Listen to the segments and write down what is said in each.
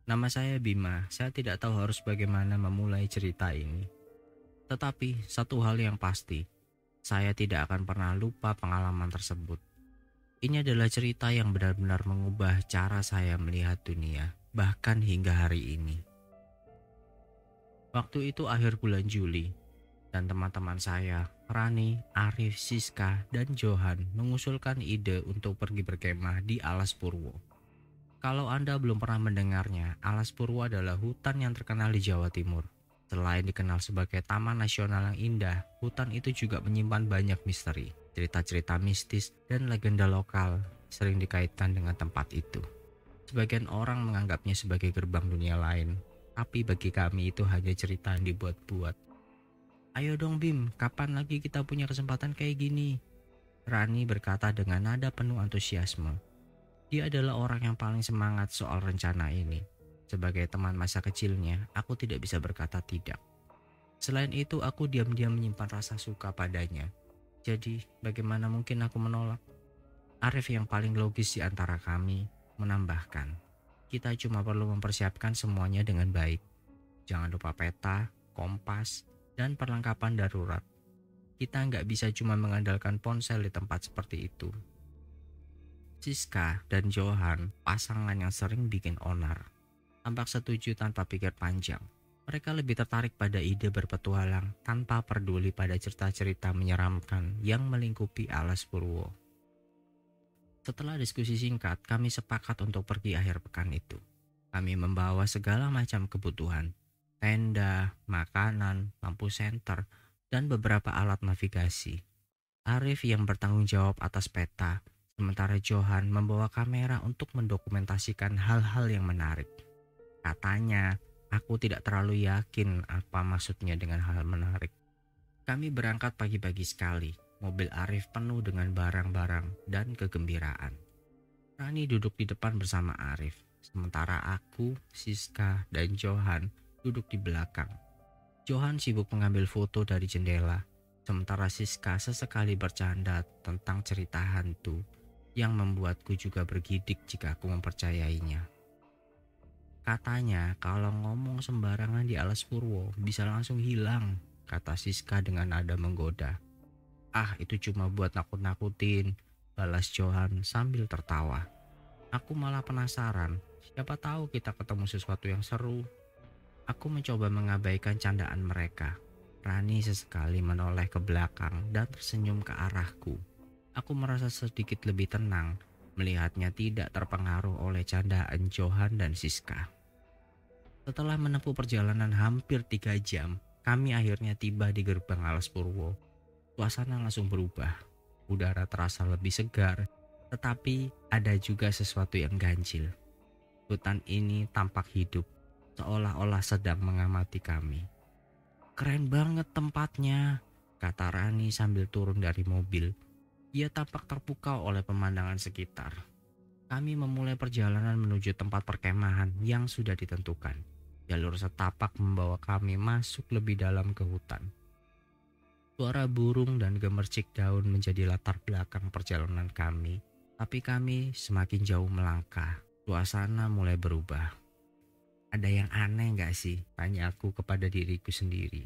Nama saya Bima. Saya tidak tahu harus bagaimana memulai cerita ini. Tetapi satu hal yang pasti, saya tidak akan pernah lupa pengalaman tersebut. Ini adalah cerita yang benar-benar mengubah cara saya melihat dunia, bahkan hingga hari ini. Waktu itu akhir bulan Juli, dan teman-teman saya, Rani, Arif, Siska, dan Johan mengusulkan ide untuk pergi berkemah di Alas Purwo. Kalau Anda belum pernah mendengarnya, Alas Purwo adalah hutan yang terkenal di Jawa Timur. Selain dikenal sebagai taman nasional yang indah, hutan itu juga menyimpan banyak misteri, cerita-cerita mistis, dan legenda lokal sering dikaitkan dengan tempat itu. Sebagian orang menganggapnya sebagai gerbang dunia lain, tapi bagi kami itu hanya cerita yang dibuat-buat. Ayo dong Bim, kapan lagi kita punya kesempatan kayak gini? Rani berkata dengan nada penuh antusiasme. Dia adalah orang yang paling semangat soal rencana ini. Sebagai teman masa kecilnya, aku tidak bisa berkata tidak. Selain itu, aku diam-diam menyimpan rasa suka padanya. Jadi, bagaimana mungkin aku menolak? Arif yang paling logis di antara kami menambahkan, kita cuma perlu mempersiapkan semuanya dengan baik. Jangan lupa peta, kompas, dan perlengkapan darurat. Kita nggak bisa cuma mengandalkan ponsel di tempat seperti itu. Siska dan Johan, pasangan yang sering bikin onar, tampak setuju tanpa pikir panjang. Mereka lebih tertarik pada ide berpetualang tanpa peduli pada cerita-cerita menyeramkan yang melingkupi Alas Purwo. Setelah diskusi singkat, kami sepakat untuk pergi akhir pekan itu. Kami membawa segala macam kebutuhan, tenda, makanan, lampu senter, dan beberapa alat navigasi. Arif yang bertanggung jawab atas peta, sementara Johan membawa kamera untuk mendokumentasikan hal-hal yang menarik. Katanya, aku tidak terlalu yakin apa maksudnya dengan hal menarik. Kami berangkat pagi-pagi sekali. Mobil Arif penuh dengan barang-barang dan kegembiraan. Rani duduk di depan bersama Arif, sementara aku, Siska, dan Johan duduk di belakang. Johan sibuk mengambil foto dari jendela, sementara Siska sesekali bercanda tentang cerita hantu yang membuatku juga bergidik jika aku mempercayainya. Katanya kalau ngomong sembarangan di Alas Purwo bisa langsung hilang, kata Siska dengan nada menggoda. Ah, itu cuma buat nakut-nakutin, balas Johan sambil tertawa. Aku malah penasaran, siapa tahu kita ketemu sesuatu yang seru. Aku mencoba mengabaikan candaan mereka. Rani sesekali menoleh ke belakang dan tersenyum ke arahku. Aku merasa sedikit lebih tenang, melihatnya tidak terpengaruh oleh candaan Johan dan Siska. Setelah menempuh perjalanan hampir 3 jam, kami akhirnya tiba di gerbang Alas Purwo. Suasana langsung berubah. Udara terasa lebih segar, tetapi ada juga sesuatu yang ganjil. Hutan ini tampak hidup, seolah-olah sedang mengamati kami. Keren banget tempatnya, kata Rani sambil turun dari mobil. Ia tampak terpukau oleh pemandangan sekitar. Kami memulai perjalanan menuju tempat perkemahan yang sudah ditentukan. Jalur setapak membawa kami masuk lebih dalam ke hutan. Suara burung dan gemercik daun menjadi latar belakang perjalanan kami. Tapi kami semakin jauh melangkah. Suasana mulai berubah. Ada yang aneh gak sih? Tanya aku kepada diriku sendiri.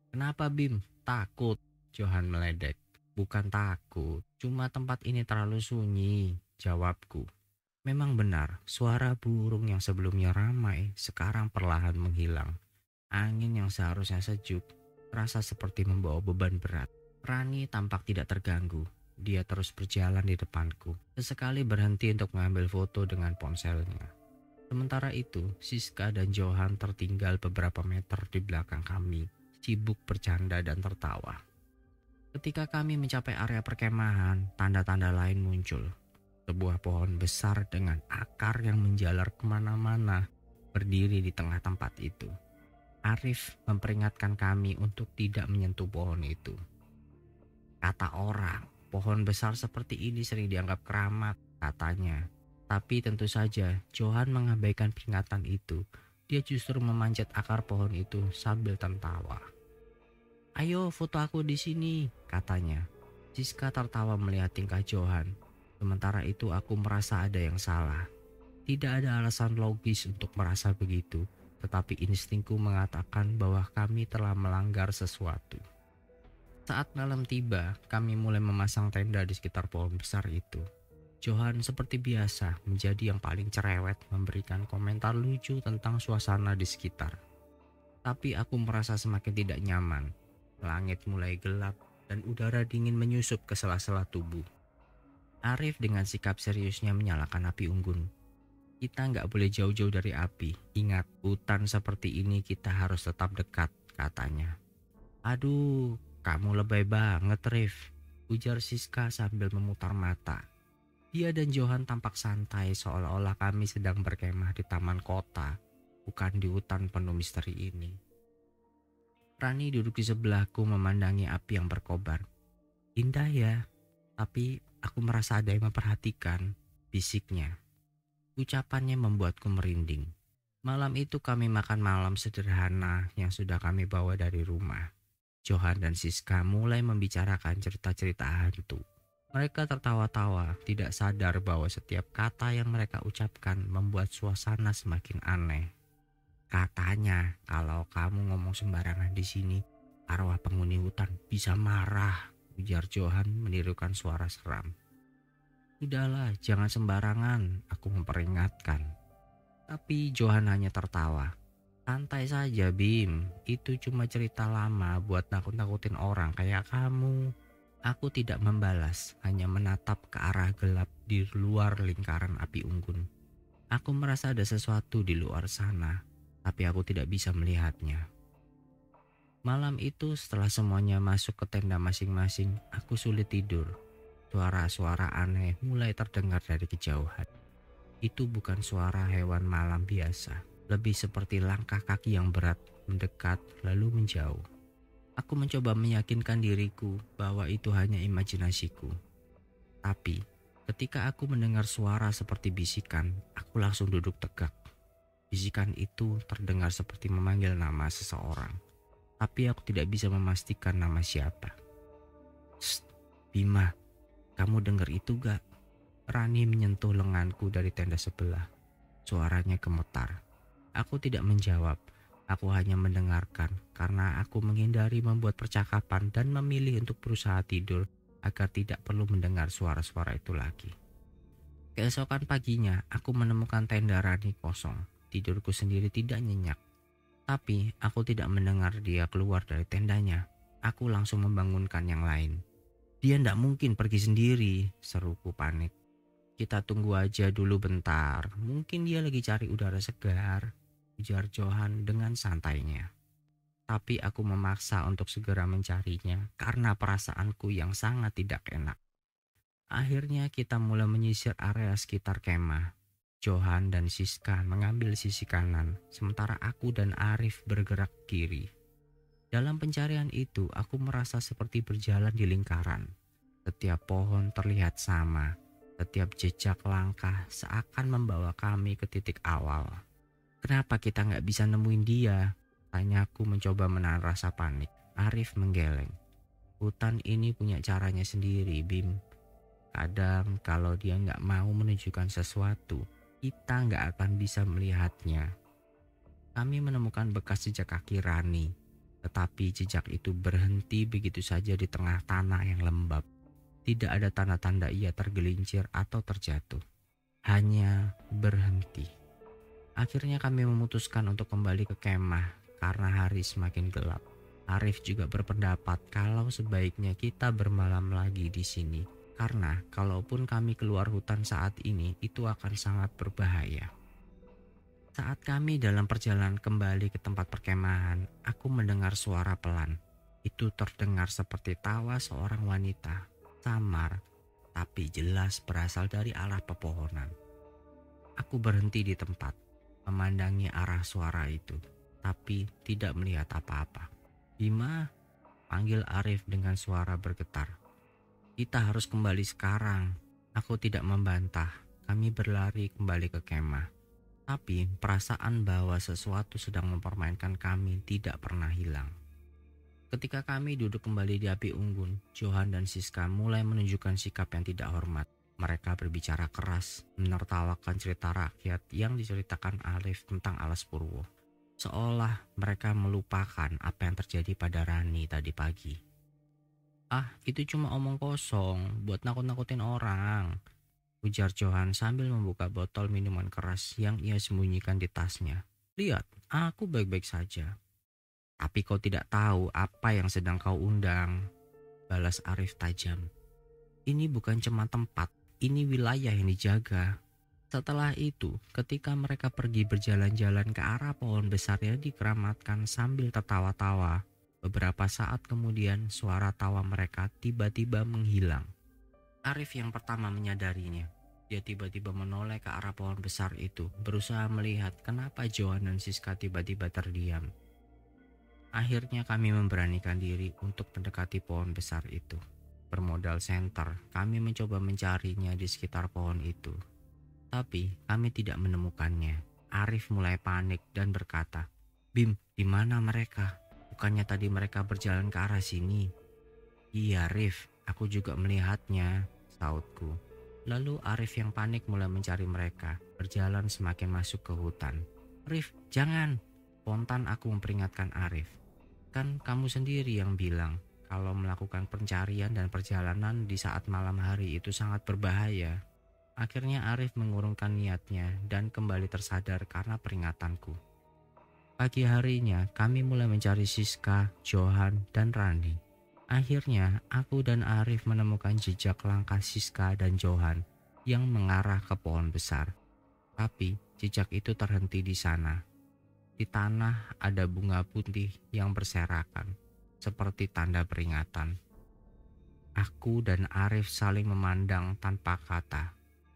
Kenapa Bim? Takut? Johan meledek. Bukan takut, cuma tempat ini terlalu sunyi, jawabku. Memang benar, suara burung yang sebelumnya ramai sekarang perlahan menghilang. Angin yang seharusnya sejuk terasa seperti membawa beban berat. Rani tampak tidak terganggu. Dia terus berjalan di depanku. Sesekali berhenti untuk mengambil foto dengan ponselnya. Sementara itu, Siska dan Johan tertinggal beberapa meter di belakang kami, sibuk bercanda dan tertawa. Ketika kami mencapai area perkemahan, tanda-tanda lain muncul. Sebuah pohon besar dengan akar yang menjalar kemana-mana berdiri di tengah tempat itu. Arif memperingatkan kami untuk tidak menyentuh pohon itu. Kata orang, pohon besar seperti ini sering dianggap keramat, katanya. Tapi tentu saja, Johan mengabaikan peringatan itu. Dia justru memanjat akar pohon itu sambil tertawa. Ayo foto aku di sini, katanya. Siska tertawa melihat tingkah Johan. Sementara itu aku merasa ada yang salah. Tidak ada alasan logis untuk merasa begitu, tetapi instingku mengatakan bahwa kami telah melanggar sesuatu. Saat malam tiba, kami mulai memasang tenda di sekitar pohon besar itu. Johan seperti biasa menjadi yang paling cerewet memberikan komentar lucu tentang suasana di sekitar. Tapi aku merasa semakin tidak nyaman. Langit mulai gelap dan udara dingin menyusup ke sela-sela tubuh. Arif dengan sikap seriusnya menyalakan api unggun. Kita nggak boleh jauh-jauh dari api. Ingat, hutan seperti ini kita harus tetap dekat, katanya. Aduh, kamu lebay banget, Rif, ujar Siska sambil memutar mata. Dia dan Johan tampak santai seolah-olah kami sedang berkemah di taman kota, bukan di hutan penuh misteri ini. Rani duduk di sebelahku memandangi api yang berkobar. Indah ya, tapi aku merasa ada yang memperhatikan, bisiknya. Ucapannya membuatku merinding. Malam itu kami makan malam sederhana yang sudah kami bawa dari rumah. Johan dan Siska mulai membicarakan cerita-cerita hantu. Mereka tertawa-tawa, tidak sadar bahwa setiap kata yang mereka ucapkan membuat suasana semakin aneh. Katanya, kalau kamu ngomong sembarangan di sini, arwah penghuni hutan bisa marah, ujar Johan menirukan suara seram. Udahlah, jangan sembarangan, aku memperingatkan. Tapi Johan hanya tertawa. Santai saja, Bim, itu cuma cerita lama buat nakut-nakutin orang kayak kamu. Aku tidak membalas, hanya menatap ke arah gelap di luar lingkaran api unggun. Aku merasa ada sesuatu di luar sana, tapi aku tidak bisa melihatnya. Malam itu setelah semuanya masuk ke tenda masing-masing, aku sulit tidur. Suara-suara aneh mulai terdengar dari kejauhan. Itu bukan suara hewan malam biasa, lebih seperti langkah kaki yang berat, mendekat lalu menjauh. Aku mencoba meyakinkan diriku bahwa itu hanya imajinasiku. Tapi ketika aku mendengar suara seperti bisikan, aku langsung duduk tegak. Bisikan itu terdengar seperti memanggil nama seseorang, tapi aku tidak bisa memastikan nama siapa. Shh, Bima, kamu dengar itu gak? Rani menyentuh lenganku dari tenda sebelah. Suaranya gemetar. Aku tidak menjawab. Aku hanya mendengarkan karena aku menghindari membuat percakapan dan memilih untuk berusaha tidur agar tidak perlu mendengar suara-suara itu lagi. Keesokan paginya, aku menemukan tenda Rani kosong. Tidurku sendiri tidak nyenyak. Tapi aku tidak mendengar dia keluar dari tendanya. Aku langsung membangunkan yang lain. Dia tidak mungkin pergi sendiri, seruku panik. Kita tunggu aja dulu bentar, mungkin dia lagi cari udara segar, ujar Johan dengan santainya. Tapi aku memaksa untuk segera mencarinya karena perasaanku yang sangat tidak enak. Akhirnya kita mulai menyisir area sekitar kemah. Johan dan Siska mengambil sisi kanan, sementara aku dan Arif bergerak kiri. Dalam pencarian itu, aku merasa seperti berjalan di lingkaran. Setiap pohon terlihat sama, setiap jejak langkah seakan membawa kami ke titik awal. Kenapa kita nggak bisa nemuin dia? Tanyaku mencoba menahan rasa panik. Arif menggeleng. Hutan ini punya caranya sendiri, Bim. Kadang kalau dia nggak mau menunjukkan sesuatu, kita nggak akan bisa melihatnya. Kami menemukan bekas jejak kaki Rani. Tetapi jejak itu berhenti begitu saja di tengah tanah yang lembab. Tidak ada tanda-tanda ia tergelincir atau terjatuh. Hanya berhenti. Akhirnya kami memutuskan untuk kembali ke kemah karena hari semakin gelap. Arif juga berpendapat kalau sebaiknya kita bermalam lagi di sini. Karena kalaupun kami keluar hutan saat ini, itu akan sangat berbahaya. Saat kami dalam perjalanan kembali ke tempat perkemahan, aku mendengar suara pelan. Itu terdengar seperti tawa seorang wanita, samar, tapi jelas berasal dari arah pepohonan. Aku berhenti di tempat, memandangi arah suara itu, tapi tidak melihat apa-apa. Bima, panggil Arif dengan suara bergetar. Kita harus kembali sekarang. Aku tidak membantah, kami berlari kembali ke kemah. Tapi perasaan bahwa sesuatu sedang mempermainkan kami tidak pernah hilang. Ketika kami duduk kembali di api unggun, Johan dan Siska mulai menunjukkan sikap yang tidak hormat. Mereka berbicara keras, menertawakan cerita rakyat yang diceritakan Arif tentang Alas Purwo. Seolah mereka melupakan apa yang terjadi pada Rani tadi pagi. "Ah, itu cuma omong kosong buat nakut-nakutin orang," ujar Johan sambil membuka botol minuman keras yang ia sembunyikan di tasnya. "Lihat, aku baik-baik saja." "Tapi kau tidak tahu apa yang sedang kau undang," balas Arif tajam. "Ini bukan cuma tempat, ini wilayah yang dijaga." Setelah itu, ketika mereka pergi berjalan-jalan ke arah pohon besar yang dikeramatkan sambil tertawa-tawa, beberapa saat kemudian suara tawa mereka tiba-tiba menghilang. Arif yang pertama menyadarinya. Dia tiba-tiba menoleh ke arah pohon besar itu, berusaha melihat kenapa Johan dan Siska tiba-tiba terdiam. Akhirnya kami memberanikan diri untuk mendekati pohon besar itu. Bermodal senter, kami mencoba mencarinya di sekitar pohon itu. Tapi kami tidak menemukannya. Arif mulai panik dan berkata, "Bim, di mana mereka? Bukannya tadi mereka berjalan ke arah sini?" "Iya Rif, aku juga melihatnya," sautku. Lalu Arif yang panik mulai mencari mereka, berjalan semakin masuk ke hutan. "Rif, jangan!" Spontan aku memperingatkan Arif. "Kan kamu sendiri yang bilang kalau melakukan pencarian dan perjalanan di saat malam hari itu sangat berbahaya." Akhirnya Arif mengurungkan niatnya dan kembali tersadar karena peringatanku. Pagi harinya kami mulai mencari Siska, Johan, dan Rani. Akhirnya aku dan Arif menemukan jejak langkah Siska dan Johan yang mengarah ke pohon besar. Tapi jejak itu terhenti di sana. Di tanah ada bunga putih yang berserakan, seperti tanda peringatan. Aku dan Arif saling memandang tanpa kata,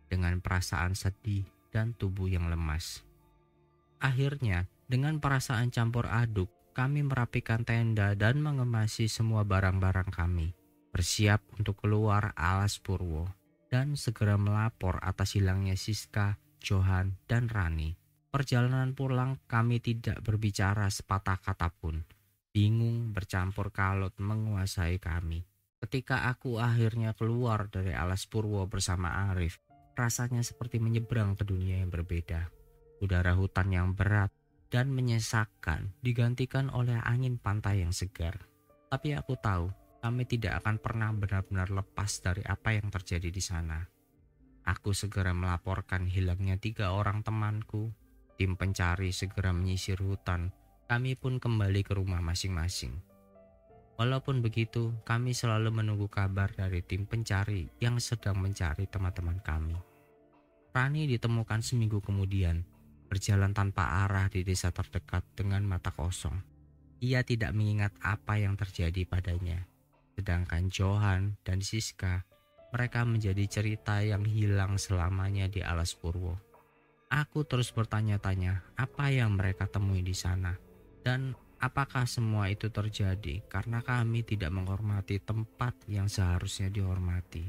dengan perasaan sedih dan tubuh yang lemas. Akhirnya, dengan perasaan campur aduk, kami merapikan tenda dan mengemasi semua barang-barang kami, bersiap untuk keluar Alas Purwo, dan segera melapor atas hilangnya Siska, Johan, dan Rani. Perjalanan pulang kami tidak berbicara sepatah kata pun. Bingung bercampur kalut menguasai kami. Ketika aku akhirnya keluar dari Alas Purwo bersama Arif, rasanya seperti menyeberang ke dunia yang berbeda. Udara hutan yang berat dan menyesakkan digantikan oleh angin pantai yang segar. Tapi aku tahu kami tidak akan pernah benar-benar lepas dari apa yang terjadi di sana. Aku segera melaporkan hilangnya 3 orang temanku. Tim pencari segera menyisir hutan. Kami pun kembali ke rumah masing-masing. Walaupun begitu, kami selalu menunggu kabar dari tim pencari yang sedang mencari teman-teman kami. Rani ditemukan seminggu kemudian, berjalan tanpa arah di desa terdekat dengan mata kosong. Ia tidak mengingat apa yang terjadi padanya. Sedangkan Johan dan Siska, mereka menjadi cerita yang hilang selamanya di Alas Purwo. Aku terus bertanya-tanya apa yang mereka temui di sana, dan apakah semua itu terjadi karena kami tidak menghormati tempat yang seharusnya dihormati.